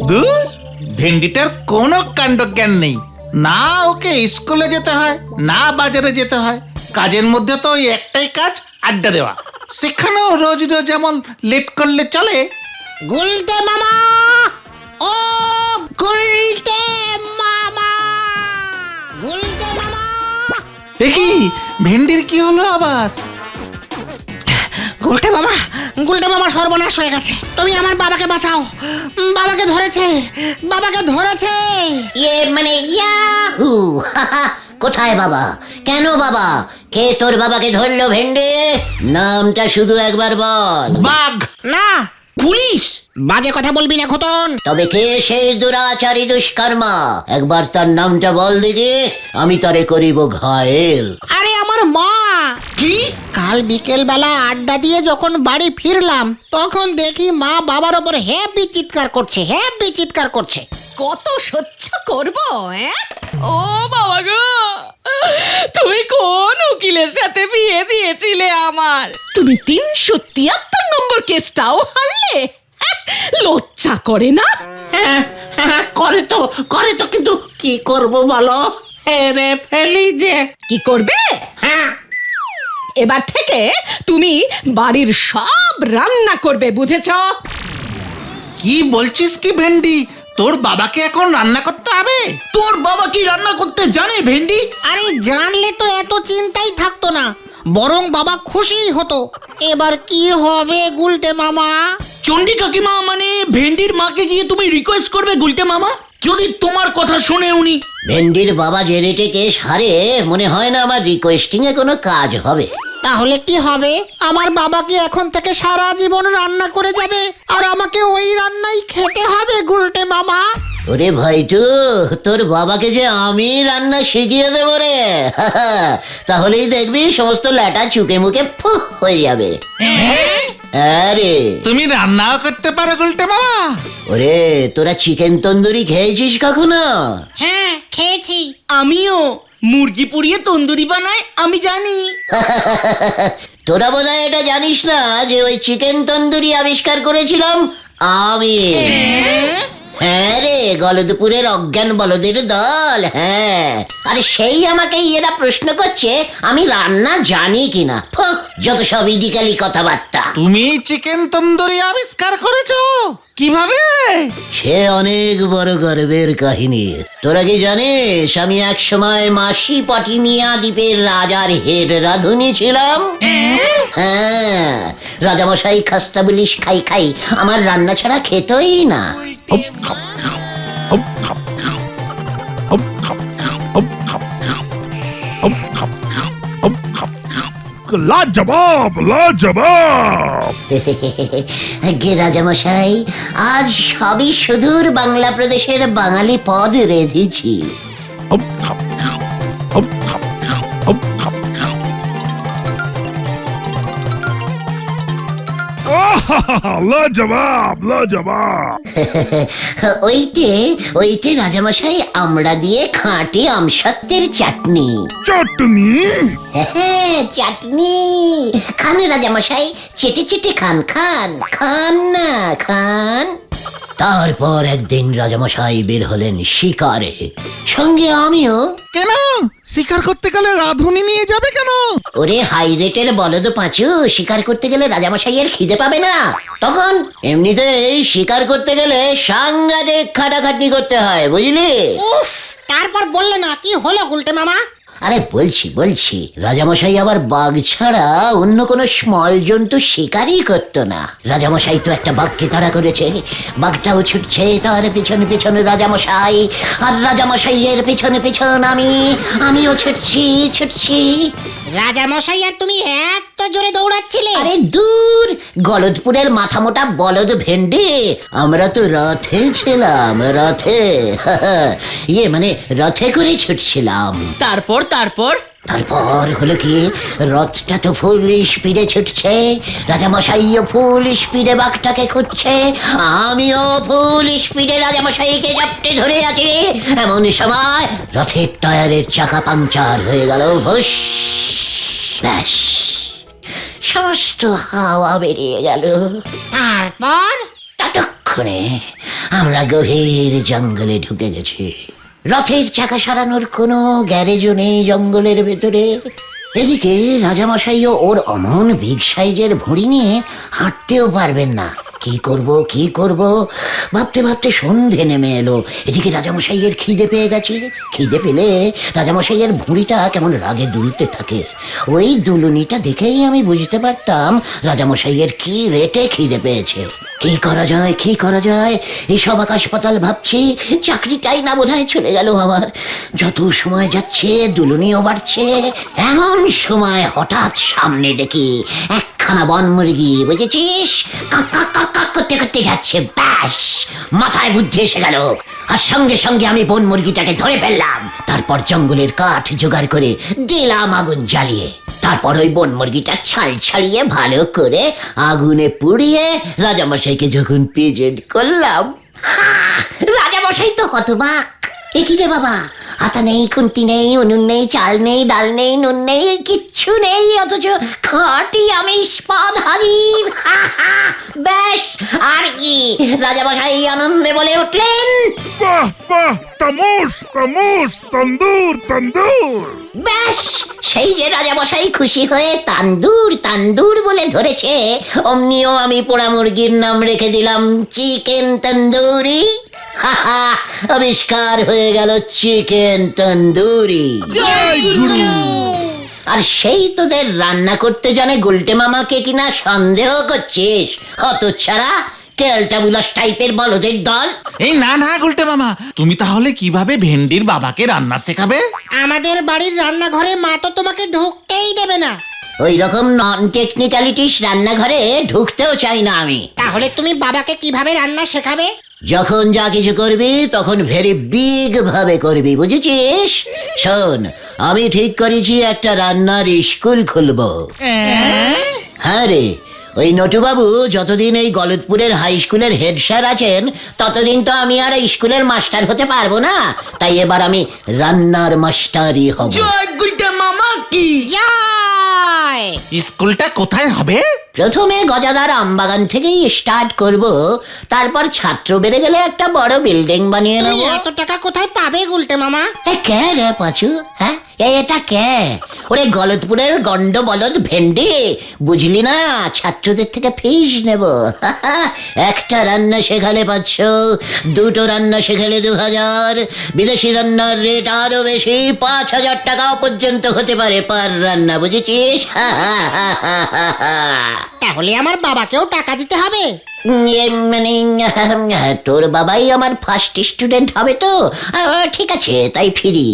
দূর, ভেন্ডিটার কোনো কাণ্ডজ্ঞান নেই। না ওকে স্কুলে যেতে হয়, না বাজারে যেতে হয়। কাজের মধ্যে তো ওই একটাই কাজ, আড্ডা দেওয়া। সেখানেও রোজ রোজ এমন লেট করলে চলে? গুলটে মামা, ও গুলটে মামা, গুলটে মামা। দেখি ভেন্ডির কি হলো আবার? গুলটে মামা সর্বনাশ হয়ে গেছে। তুমি আমার বাবাকে বাঁচাও। বাবাকে ধরেছে, বাবাকে ধরেছে। মানে ইয়াহু! কোথায় বাবা? কেন বাবা? কে তোর বাবাকে ধরলো ভেন্ডে? নামটা শুধু একবার বল। বাঘ। না, পুলিশ! বাজে কথা বলবি না খোতন। তবে কে সেই দুরাচারী দুষ্কর্মা? একবার তার নামটা বল দেখি, আমি তারে করিব ঘায়েল। আরে আমার মা। কি? কাল বিকেল বেলা আড্ডা দিয়ে যখন বাড়ি ফিরলাম তখন দেখি মা বাবার ওপর হেব্বি চিৎকার করছে। কত সহ্য করব? ও বাবা গো, তুমি কোন উকিলের সাথে বিয়ে দিয়েছিলে আমার? তুমি 373 নম্বর কেসটাও হারলে? লজ্জা করে না? করে তো কিন্তু কি করব বলো? হেরে ফেলি যে। কি করবে? এবার থেকে তুমি বাড়ির সব রান্না করবে, বুঝেছ? কি বলছিস কি ভেন্ডি? তোর বাবাকে এখন রান্না করতে হবে? তোর বাবা কি রান্না করতে জানে ভেন্ডি? আরে জানলে তো এত চিন্তাই থাকতো না, বরং বাবা খুশি হতো। এবার কি হবে গুলটে মামা? চন্ডী কাকিমা মানে ভেন্ডির মাকে গিয়ে তুমি রিকোয়েস্ট করবে গুলটে মামা, যদি তোমার কথা শুনে উনি। ভেন্ডির বাবা যে রেটে কেস হারে, মনে হয় না আমার রিকোয়েস্টিং এ কোনো কাজ হবে। তাহলে কি হবে? আমার বাবা কি এখন থেকে সারা জীবন রান্না করে যাবে আর আমাকে ওই রান্নাই খেতে হবে গুলটে মামা? ওরে ভাইটু, তোর বাবাকে যে আমি রান্না শিখিয়ে দেবো রে। তাহলেই দেখবি সমস্ত ল্যাটা চুকে মুখে ফুহ হয়ে যাবে। আরে তুমি রান্নাও করতে পারো গুলটে মামা? ওরে, তোরা চিকেন তন্দুরি খেয়েছিস কখনো? হ্যাঁ, খেয়েছি। আমিও মুরগি পুড়িয়ে তন্দুরি বানাই, আমি জানি। তোরা বোধহয় এটা জানিস না যে ওই চিকেন তন্দুরি আবিষ্কার করেছিলাম আমি। হ্যাঁ রে, গলদপুরের অজ্ঞান বলদের দল। হ্যাঁ, আরে সেই আমাকে এরা প্রশ্ন করছে আমি রান্না জানি কিনা। যত সব ইডিকালি কথাবার্তা। তুমি চিকেন তন্দুরি আবিষ্কার করেছো? কিভাবে? সে অনেক বড় গর্বের কাহিনী। তোরা কি জানিস আমি এক সময় মাসি পটিমিয়া দ্বীপের রাজার হেড রাঁধুনি ছিলাম। হ্যাঁ, রাজামশাই খাস্তা বিলিশ খাই আমার রান্না ছাড়া খেতই না। লাজবাব লাজবাব। গে রাজামশাই, আজ সবই সুদূর বাংলা প্রদেশের বাঙালি পদ রেঁধেছি। লাজবাব লাজবাব। ওইটে রাজামশাই আমরা দিয়ে খাঁটি আমসত্ত্বের চাটনি। চটনি? হ্যাঁ, চাটনি। খান রাজামশাই, চেটে চেটে খান খান খান না খান। তারপর একদিন রাজামশাই বের হলেন শিকারে, সঙ্গে আমিও। কেন? শিকার করতে গেলে রাঁধুনি নিয়ে যাবে কেন? ওরে হাই রেটের বলদ পাঁচু, শিকার করতে গেলে রাজামশাইয়ের খিদে পাবে না তখন। এমনিতেই শিকার করতে গেলে সাংঘাতিক খাটাখাটনি করতে হয়, বুঝলি? উফ, তারপর বললে না কি হলো গুলটে মামা? আরে বলছি রাজামশাই আবার বাঘ ছাড়া অন্য কোনো স্মল জন্তু শিকারই করতো না। রাজামশাই তো একটা বাঘকে তাড়া করেছে, বাঘটাও ছুটছে তার পিছনে পিছনে রাজামশাই, আর রাজামশাইয়ের পিছনে পিছন আমিও ছুটছি। রাজামশাই আর তুমি এত জোরে দৌড়াচ্ছিলে? আরে দূর, গলদপুরের মাথা মোটা বলদ ভেন্ডি, আমরা তো রথে ছিলাম, রথে। মানে রথে করে ছুটছিলাম। তারপর হলো কি, রথটা তো ফুল স্পিডে ছুটছে, রাজামশাইও ফুল স্পিডে বাঘটাকে খুঁজছে, আমিও ফুল স্পিডে রাজামশাইকে জাপটে ধরে আছি। এমন সময় রথের টায়ারের চাকা পাংচার হয়ে গেল। ব্যাস, সমস্ত হাওয়া বেরিয়ে গেল। তারপর ততক্ষণে আমরা গভীর জঙ্গলে ঢুকে গেছি। রথের চাকা সারানোর কোনো গ্যারেজও নেই জঙ্গলের ভেতরে। এদিকে রাজামশাইও ওর অমন বিগ সাইজের ভুঁড়ি নিয়ে হাঁটতেও পারবেন না। কি করব ভাবতে ভাবতে সন্ধে নেমে এলো। এদিকে রাজামশাইয়ের খিদে পেয়ে গেছে। খিদে পেলে রাজামশাইয়ের ভুঁড়িটা কেমন রাগে দুলতে থাকে। ওই দুলুনিটা দেখেই আমি বুঝতে পারতাম রাজামশাইয়ের কি রেটে খিদে পেয়েছে। কি করা যায় এইসব আকাশ পাতাল ভাবছি, চাকরিটাই না বোধহয় চলে গেল আমার। যত সময় যাচ্ছে দুলুনিও বাড়ছে। এমন সময় হঠাৎ সামনে দেখি একখানা বনমুরগি, বুঝেছিস, কাক কাক কাক কাক করতে করতে যাচ্ছে। ব্যাস, মাথায় বুদ্ধি এসে গেল। আর সঙ্গে সঙ্গে আমি বন মুরগিটাকে ধরে ফেললাম। তারপর জঙ্গলের কাঠ জোগাড় করে দিলাম আগুন জ্বালিয়ে। তারপর ওই বন মুরগিটা ছাল ছাড়িয়ে ভালো করে আগুনে পুড়িয়ে রাজামশাইকে যখন প্রেজেন্ট করলাম, রাজামশাই তো হতবাক। এ কি রে বাবা, হাতা নেই, খুন্তি নেই, উনুন নেই, চাল নেই, ডাল নেই, নুন নেই, কিচ্ছু নেই, অথচ খাঁটি আমিষ পদ হাজির। ব্যাস, আর কি? রাজামশাই আনন্দে বলে উঠলেন, বাহ বাহ, তামোস তামোস, তন্দুর তন্দুর। ব্যাস, সেই যে রাজামশাই খুশি হয়ে তান্দুর তান্দুর বলে ধরেছে, অমনিও আমি পোড়া মুরগির নাম রেখে দিলাম চিকেন তন্দুরি। আবিষ্কার হয়ে গেল চিকেন তন্দুরি। আর সেই তোদের রান্না করতে জানে গুলটে মামাকে কিনা সন্দেহ করছিস? হতচ্ছাড়া, কেলটা বুলাস টাইপের বলদের দল। এই না না গুলটে মামা, তুমি তাহলে কিভাবে ভেন্ডির বাবাকে রান্না শেখাবে? আমাদের বাড়ির রান্নাঘরে মা তো তোমাকে ঢুকতেই দেবে না। ওই রকম নন টেকনিক্যালিটিস রান্নাঘরে ঢুকতেও চাই না আমি। তাহলে তুমি বাবাকে কিভাবে রান্না শেখাবে? যখন যা কিছু করবি তখন ভেরি বিগ ভাবে করবি, বুঝেছিস? শোন, আমি ঠিক করেছি একটা রান্নার স্কুল খুলবো। হ্যাঁ রে, ওই নটুবাবু যতদিন এই গলতপুরের হাই স্কুলের হেড স্যার আছেন ততদিন তো আমি আর এই স্কুলের মাস্টার হতে পারবো না। তাই এবার আমি রান্নার মাস্টারই হব। জয় গুলটে মামা কি জয়! স্কুলটা কোথায় হবে? প্রথমে গজাদার আমবাগান থেকেই স্টার্ট করব, তারপর ছাত্র বেড়ে গেলে একটা বড় বিল্ডিং বানিয়ে তুমি নেব। এত টাকা কোথায় পাবে গুলটে মামা? কে রে পাচু? হ্যাঁ, এটা কে? ওরে গলতপুরের গন্ড বলদ ভেন্ডি, বুঝলি না? ছাত্রদের থেকে ফিস নেব। একটা রান্না শেখালে 500, দুটো রান্না শেখালে 2000, বিদেশি রান্নার রেট আরো বেশি, 5000 টাকাও পর্যন্ত হতে পারে পার রান্না, বুঝেছিস? তাহলে আমার বাবাকেও টাকা দিতে হবে? মানে তোর বাবাই আমার ফার্স্ট স্টুডেন্ট হবে তো? ঠিক আছে, তাই ফিরি।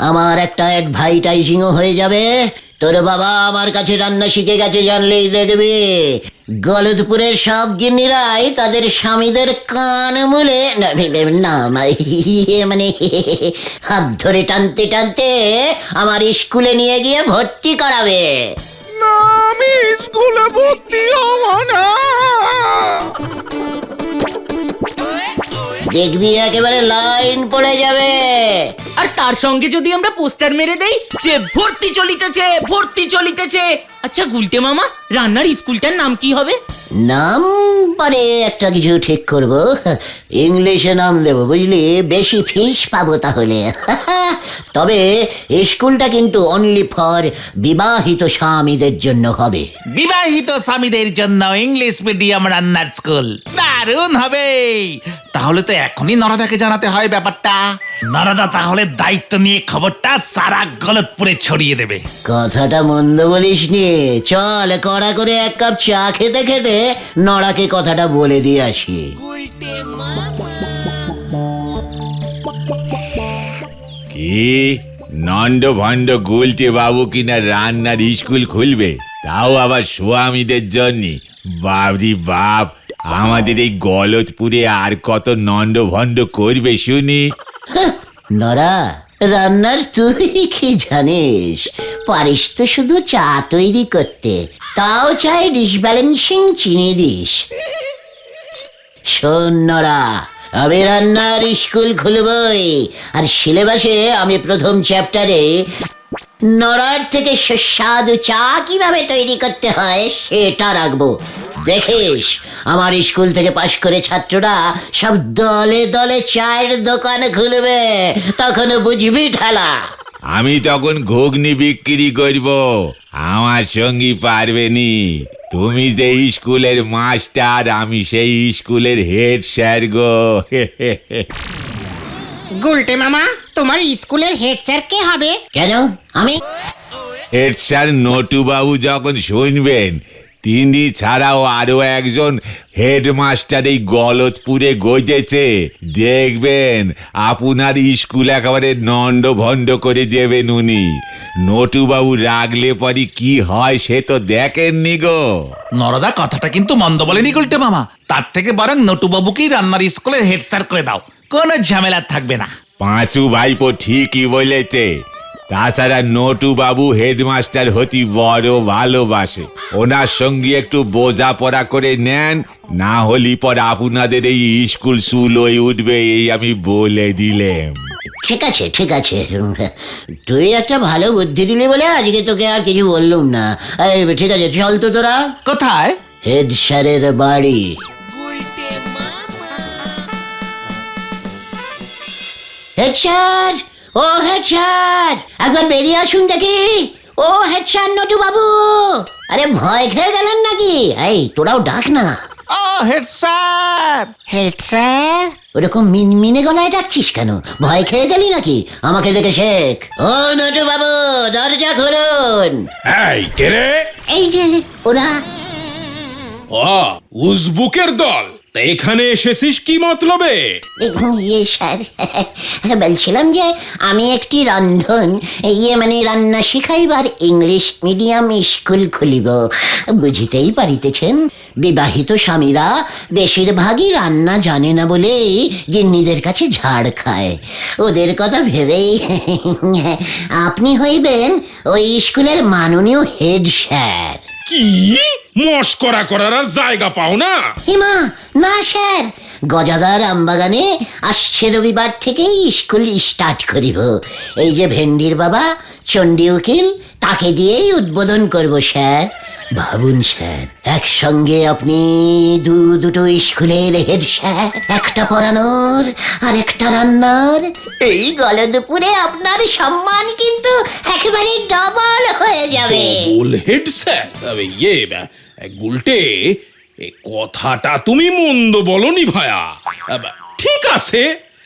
আমার একটা অ্যাডভার্টাইজিংও হয়ে যাবে। তোর বাবা আমার কাছে রান্না শিখে গেছে জানলেই দেখবি গলতপুরের সব গিন্নিরাই তাদের স্বামীদের কান মুলে না মানে হাত ধরে টানতে টানতে আমার স্কুলে নিয়ে গিয়ে ভর্তি করাবে। না, আমি স্কুলে ভর্তি হব না। দেখবি একেবারে লাইন পড়ে যাবে। আর তার সঙ্গে যদি আমরা পোস্টার মেরে দেই যে ভর্তি চলিতেছে, ভর্তি চলিতেছে। আচ্ছা গুলটে মামা, রান্নার স্কুলটার নাম কি হবে? নাম পরে একটা কিছু ঠিক করব, ইংলিশে নাম দেব, বুঝলি? বেশি ফিস পাবো তাহলে। তবে স্কুলটা কিন্তু অনলি ফর বিবাহিত স্বামীদের জন্য হবে। বিবাহিত স্বামীদের জন্য ইংলিশ মিডিয়াম রান্নার স্কুল, দারুণ হবে। তাহলে তো এখনই নরদাকে জানাতে হয় ব্যাপারটা। নরদা তাহলে দায়িত্ব নিয়ে খবরটা সারা গলতপুরে ছড়িয়ে দেবে। কথাটা মন্দ বলিস নি। চল, কড়া করে এক কাপ চা খেতে খেতে নড়াকে কথাটা বলে দিয়ে আসি। কি নন্দ ভণ্ড গুলটে বাবু কিনা রান্নার স্কুল খুলবে, তাও আবার স্বামীদের জন্য? বাবরি বাপ, আমাদের এই গলতপুরে আর কত নন্দ ভণ্ড করবে শুনি। নরা, রান্নার তুই কি জানিস? পারিস তো শুধু চা তৈরি করতে, তাও চাই ডিসব্যালেন্সিং চিনি দিস। শোন নরা, আমি রান্নার স্কুল খুলবই। আর সিলেবাসে আমি প্রথম চ্যাপ্টারে নড়ার থেকে সুস্বাদু চা কিভাবে তৈরি করতে হয় সেটা রাখবো। দেখিস আমার স্কুল থেকে পাশ করে ছাত্ররা সব দলে দলে চায়ের দোকান খুলবে, তখন বুঝবি ঠেলা। আমি তখন ঘুগনি বিক্রি করব, আমার সঙ্গী পারবে নি। তুমি যে স্কুলের মাস্টার, আমি সেই স্কুলের হেড স্যার গো। গুলটে মামা, তোমার স্কুলের হেড স্যার কে হবে? কেন আমি? হেড স্যার নটু বাবু যখন শুনবেন তিনি ছাড়াও আরো একজন হেডমাস্টার এই গলতপুরে গজেছে, দেখবেন আপনার স্কুল একেবারে নন্ড ভণ্ড করে দেবেন উনি। নটু বাবু রাগলে পরে কি হয় সে তো দেখেননি গো। নরদা কথাটা কিন্তু মন্দ বলেনি গুলটে মামা, তার থেকে বরং নটুবাবুকেই রান্নার স্কুলের হেড স্যার করে দাও, কোনো ঝামেলা থাকবে না। পাঁচু ভাইপো ঠিকই বলেছে। তাছাড়া নটু বাবু হেডমাস্টার হতে বড় ভালোবাসে, ওনার সঙ্গে একটু বোঝাপড়া করে নেন, না হলে পর আপনাদের এই স্কুল সুলোয় উঠবে, এই আমি বলে দিলাম। ঠিক আছে ঠিক আছে, তুই একটা ভালো বুদ্ধি দিলি বলে আজকে তোকে আর কিছু বললুম না। এই, ঠিক আছে চল তো তোরা। কোথায়? হেড স্যারের বাড়ি। হেড স্যার, ও হেড স্যার, একবার বেরিয়ে আসুন দেখি। ও হেড স্যার নটু বাবু, আরে ভয় খেয়ে গেলেন নাকি? এই তোরাও ডাক না। ও হেড স্যার। Head sir? ওরকম মিনমিনে গলায় ডাকছিস কেন? ভয় খেয়ে গেলি নাকি? আমাকে দেখে শেখ। ও নটু বাবু, দরজা খুলুন। এই কে রে? এই যে ওরা। ও উজবুকের দল, তা এখানে এসেছিস কি মতলবে? ইয়ে স্যার, বলছিলাম যে আমি একটি রন্ধন মানে রান্না শিখাইবার ইংলিশ মিডিয়াম স্কুল খুলিব। বুঝিতেই পারিতেছেন, বিবাহিত স্বামীরা বেশিরভাগই রান্না জানে না বলেই গিন্নিদের কাছে ঝাড় খায়। ওদের কথা ভেবেই আপনি হইবেন ওই স্কুলের মাননীয় হেড স্যার। কি মস্করা করার আর জায়গা পাও না? হিমা না স্যার, গজাদার আমবাগানে আসছে রবিবার থেকেই স্কুল স্টার্ট করিব। এই যে ভেন্ডির বাবা চণ্ডী উকিল, তাকে দিয়েই উদ্বোধন করব স্যার। ভাবুন স্যার, একসঙ্গে আপনি দুটো স্কুলের হেড স্যার, একটা পড়ানোর আর একটা রান্নার। এই গলদপুরে আপনার সম্মান কিন্তু একেবারে ডবল হয়ে যাবে। বল হেড স্যার, তবে গুলটে, এ কথাটা তুমি মন্দ বলনি ভায়া। ঠিক আছে,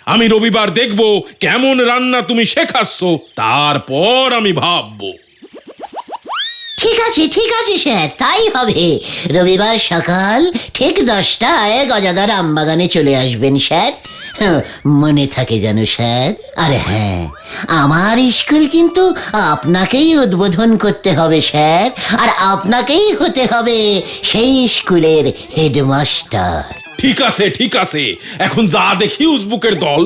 আমি রবিবার দেখব কেমন রান্না তুমি শেখাচ্ছ, তারপর আমি ভাববো। ঠিক আছে স্যার, তাই হবে। রবিবার সকাল ঠিক 10টায় গজাদার আমবাগানে চলে আসবেন স্যার। মনে থাকে যেন স্যার। আর হ্যাঁ, আমার স্কুল কিন্তু আপনাকেই উদ্বোধন করতে হবে স্যার, আর আপনাকেই হতে হবে সেই স্কুলের হেডমাস্টার। ঠিক আছে, এখন যা দেখি উজবুকের দল।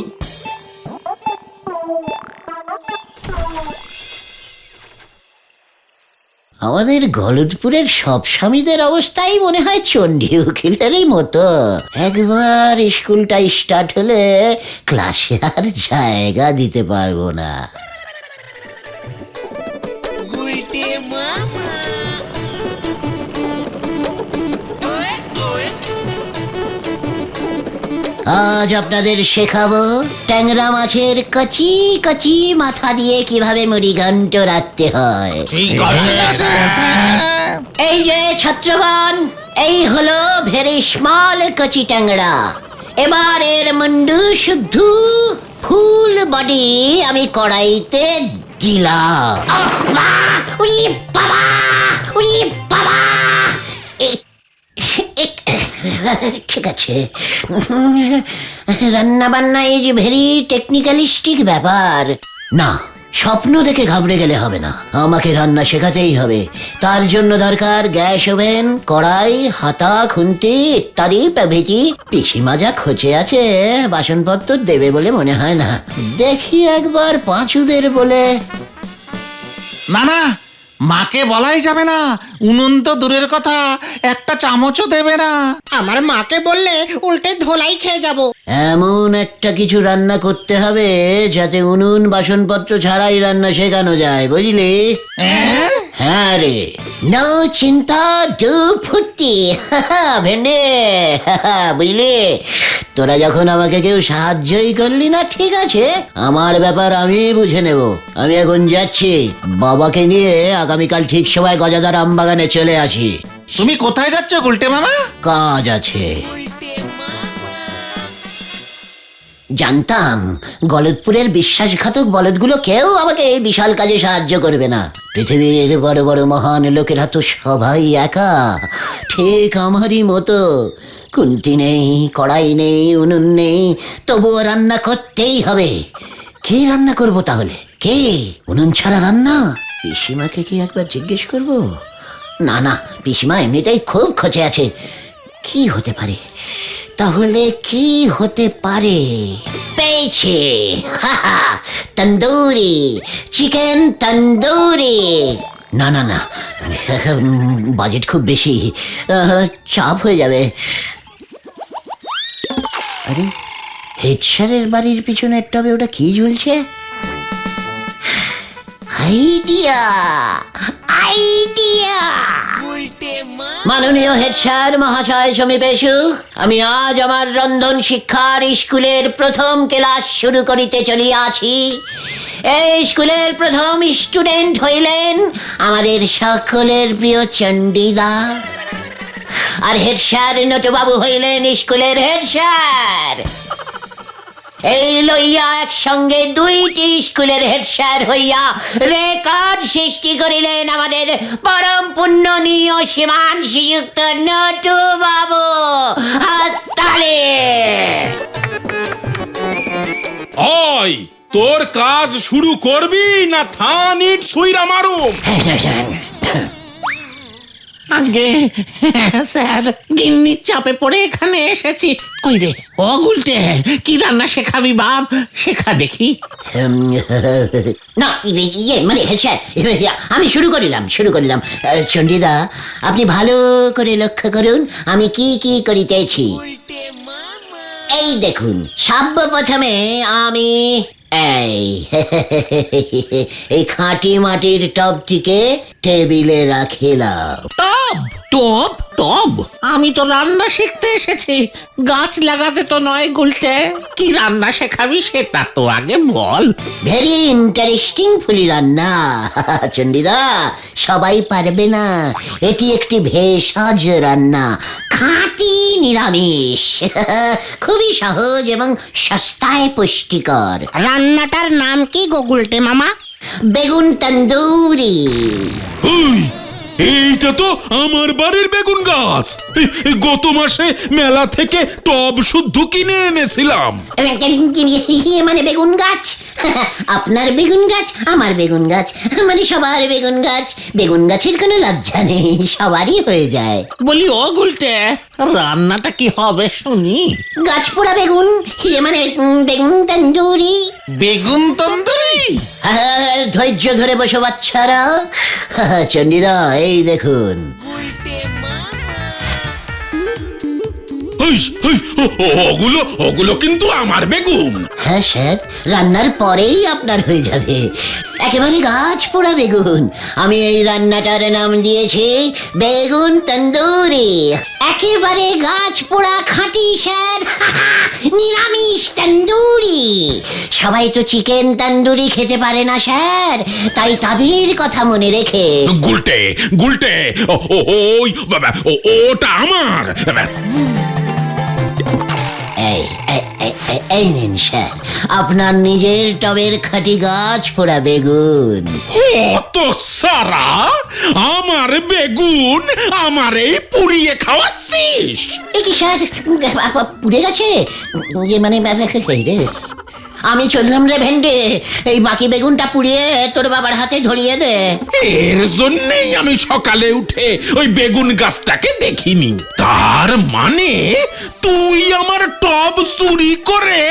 আমাদের গলদপুরের সব স্বামীদের অবস্থাই মনে হয় চণ্ডী উকিলেরই মতো। একবার স্কুলটা স্টার্ট হলে ক্লাসে আর জায়গা দিতে পারবো না। আজ আপনাদের শেখাবো ট্যাংরা মাছের কচি কচি মাথা দিয়ে কিভাবে মুড়িঘণ্ট রাখতে হয়। ঠিক আছে এই যে ছাত্রগণ, এই হলো ভেরি স্মল কচি ট্যাংরা। এবার এর মুন্ডু শুদ্ধ ফুল বডি আমি কড়াইতে দিলাম। উরি বাবা, উরি বাবা। ঠিক আছে, রান্না বান্না ইজ ভেরি টেকনিক্যালিস্টিক ব্যাপার। না, স্বপ্ন দেখে ঘাবড়ে গেলে হবে না, আমাকে রান্না শেখাতেই হবে। তার জন্য দরকার গ্যাস ওভেন, কড়াই, হাতা, খুন্তি ইত্যাদি প্রভৃতি। পিসিমা যা খোঁচে আছে, বাসনপত্র দেবে বলে মনে হয় না। দেখি একবার পাঁচুদের বলে। না না, মাকে বলাই যাবে না, উনুন তো দূরের কথা, একটা চামচও দেবে না। আমার মাকে বললে উল্টে ধোলাই খেয়ে যাব। এমন একটা কিছু রান্না করতে হবে যাতে উনুন বাসনপত্র ছাড়াই রান্না শেখানো যায়, বুঝলি? হ্যাঁ রে, নো চিন্তা ডু ফুর্তি ভেন্ডে, বুঝলি? তোরা যখন আমাকে কেউ সাহায্যই করলি না, ঠিক আছে, আমার ব্যাপার আমি বুঝে নেব। আমি এখন যাচ্ছি, বাবাকে নিয়ে আগামীকাল ঠিক সময় গজাদার আমবাগানে চলে আসি। তুমি কোথায় যাচ্ছ গুলটে মামা? কাজ আছে। জানতাম গলদপুরের বিশ্বাসঘাতক বলদগুলো কেউ আমাকে এই বিশাল কাজে সাহায্য করবে না। পৃথিবীর বড় বড় মহান লোকেরা তো সবাই একা, ঠিক আমারই মতো। খুন্তি নেই, কড়াই নেই, উনুন নেই, তবুও রান্না করতেই হবে। কি রান্না করব তাহলে? কে? উনুন ছাড়া রান্না? পিসিমাকে কি একবার জিজ্ঞেস করব? না না, পিসিমা এমনিতেই খুব খচে আছে। কি হতে পারে তাহলে? কি হতে পারে? পেয়েছে, তন্দুরি, চিকেন তন্দুরি। না না না, বাজেট খুব বেশি, চাপ হয়ে যাবে। আরে, হেড স্যারের বাড়ির পিছনের টবে ওটা কি ঝুলছে? Idea, idea! মাননীয় হেড স্যার মহাশয় সমীপেশু, আমি আজ আমার রন্ধন শিক্ষার স্কুলের প্রথম ক্লাস শুরু করিতে চলিয়াছি। এই স্কুলের প্রথম স্টুডেন্ট হইলেন আমাদের সকলের প্রিয় চণ্ডীদা, আর হেড স্যার নটুবাবু হইলেন স্কুলের হেড স্যার। এই লইয়া একসঙ্গে দুইটি স্কুলের হেড স্যার হইয়া রেকর্ড সৃষ্টি করিলেন আমাদের পরম পুণ্যনীয় শ্রীমান শ্রীযুক্ত নটু বাবু। হাততালি! ওই, তোর কাজ শুরু করবি না থান ইট সুইরা মারুম? আগে স্যার, গিন্নির চাপে পড়ে এখানে এসেছি। কই রে ও গুলটে, কি রান্না শেখাবি বাপ? শেখা দেখি। না, মানে হেড স্যার, আমি শুরু করিলাম। চণ্ডীদা, আপনি ভালো করে লক্ষ্য করুন আমি কি কি করিতেছি। এই দেখুন, সর্বপ্রথমে আমি এই খাঁটি মাটির টবটিকে টেবিলে রাখিলাম। টব টব টব? আমি তো রান্না শিখতে এসেছি, গাছ লাগাতে তো নয় গুলটে। কি রান্না শেখাবি সেটা তো আগে বল। ভেরি ইন্টারেস্টিং ফুলি রান্না চণ্ডীদা, সবাই পারবে না। এটি একটি ভেষজ রান্না, খাঁটি নিরামিষ, খুবই সহজ এবং সস্তায় পুষ্টিকর। রান্নাটার নাম কি গো গুলটে মামা? বেগুন তন্দুরি। এইটা তো আমার বাড়ির বেগুন গাছ। গত মাসে মেলা থেকে টব শুদ্ধ কিনে এনেছিলাম। মানে বেগুন গাছ? আপনার বেগুন গাছ, আমার বেগুন গাছ, মানে সবার বেগুন গাছ। বেগুন গাছের কোনো লজ্জা নেই, সবারই হয়ে যায়। বলি ও গুলটে, রান্নাটা কি হবে শুনি? গাছ পোড়া বেগুন, মানে বেগুন তন্দুরি। বেগুন তন্দুরি? ধৈর্য ধরে বসো বাচ্চারা। চণ্ডীদা, এই দেখুন। ওগুলো কিন্তু আমার বেগুন। হ্যাঁ স্যার, রান্নার পরেই আপনার হয়ে যাবে। একেবারে গাছ পোড়া বেগুন। আমি এই রান্নাটার নাম দিয়েছি বেগুন তন্দুরি। একেবারে গাছ পোড়া খাঁটি স্যার, নিরামিষ তন্দুরি। সবাই তো চিকেন তন্দুরি খেতে পারে না স্যার, তাই তাদের কথা মনে রেখে। গুলটে, ওই বাবা, ওটা আমার। এই নিন স্যার, আপনার নিজের টবের খাঁটি গাছ পোড়া বেগুন। অত সারা আমার বেগুন আমারে পুড়িয়ে খাওয়াচ্ছিস? এ কি স্যার, পুড়ে গেছে? মানে আমি চললাম রে ভেন্ডে, এই বাকি বেগুনটা পুড়িয়ে তোর বাবার হাতে ধরিয়ে দে। এর জন্যই আমি সকালে উঠে ওই বেগুন গাছটাকে দেখিনি। তার মানে তুই আমার টব চুরি করে?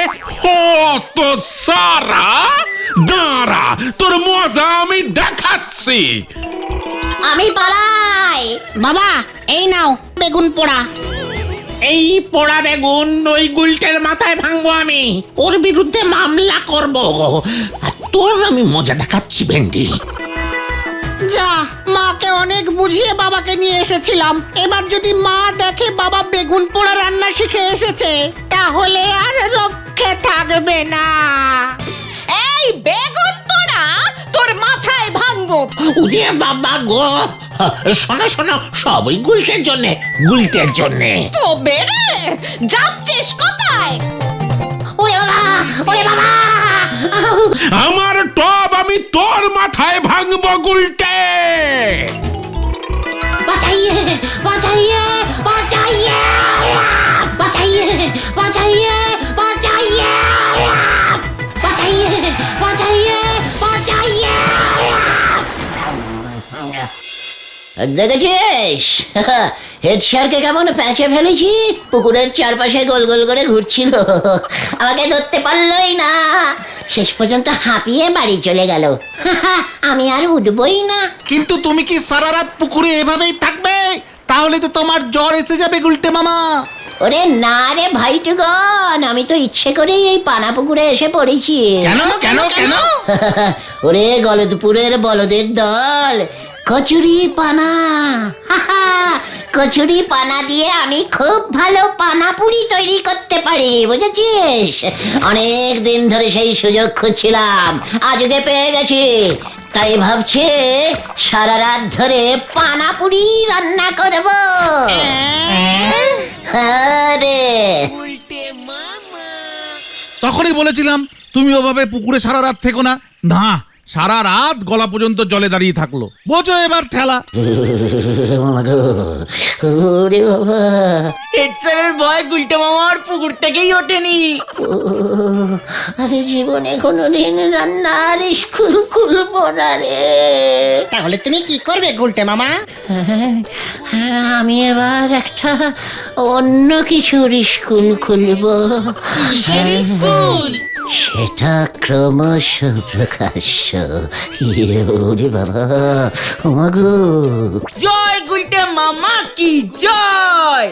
অত সারা, দাঁড়া, তোর মজা আমি দেখাচ্ছি। আমি পালাই। বাবা এই নাও বেগুন পোড়া। এই পোড়া বেগুন ওই গুলটের মাথায় ভাঙবো আমি, ওর বিরুদ্ধে মামলা করব। আর তোর আমি মজা দেখাচ্ছি ভেন্ডি। যা, মাকে অনেক বুঝিয়ে বাবাকে নিয়ে এসেছিলাম, এবার যদি মা দেখে বাবা বেগুন পোড়া রান্না শিখে এসেছে তাহলে আর রক্ষে থাকবে না। এই বেগুন পোড়া তোর মাথায় ভাঙবো। উদে বাবা গো, শোনো শোনো, সব ওই গুলটের জন্যে, গুলটের জন্যে। তবে রে যাচ্ছিস কোথায়? ওরে বাবা, ওরে বাবা। আমার টব আমি তোর মাথায় ভাঙবো গুলটে। বাঁচাইয়ে, বাঁচাইয়ে, বাঁচাইয়ে, বাঁচাইয়ে, বাঁচাইয়ে, বাঁচাইয়ে, বাঁচাইয়ে, বাঁচাইয়ে, বাঁচাইয়ে। দেখেছিস হেড স্যারকে কেমন প্যাঁচে ফেলেছি? পুকুরের চারপাশে গোল গোল করে ঘুরছিল, আমাকে ধরতে পারলই না। শেষ পর্যন্ত হাঁপিয়ে বাড়ি চলে গেল। আমি আর উঠবই না। কিন্তু তুমি কি সারা রাত পুকুরে এভাবেই থাকবে? তাহলে তো তোমার জ্বর এসে যাবে গুলটে মামা। ওরে না রে ভাইটুগন, আমি তো ইচ্ছে করেই এই পানা পুকুরে এসে পড়েছি। কেন কেন কেন? ওরে গলদপুরের বলদের দল, কচুরি পানা। কচুরি পানা দিয়ে আমি খুব ভালো পানাপুরি তৈরি করতে পারি, বুঝেছিস? অনেক দিন ধরে সেই সুযোগ খুঁজছিলাম, আজকে পেয়ে গেছি। তাই ভাবছি সারা রাত ধরে পানাপুরি রান্না করব। আরে তখনই বলেছিলাম তুমি ওভাবে পুকুরে সারা রাত থেকো না। না, সারা রাত গলা পর্যন্ত জলে দাঁড়িয়ে থাকলো। বোঝো এবার ঠেলা। ওরে বাবা, হেড স্যারের ভয় গুলটে মামার পুকুর থেকেই ওঠেনি। আরে জীবনে কোনোদিন রান্নার স্কুল খুলবো না রে। তাহলে তুমি কি করবে গুলটে মামা? আমি এবার একটা অন্য কিছুর স্কুল খুলবো। স্কুল সেটা ক্রমশ প্রকাশ্য। ওরে বাবা, ওমাগো। জয় গুলটে মামা কি জয়।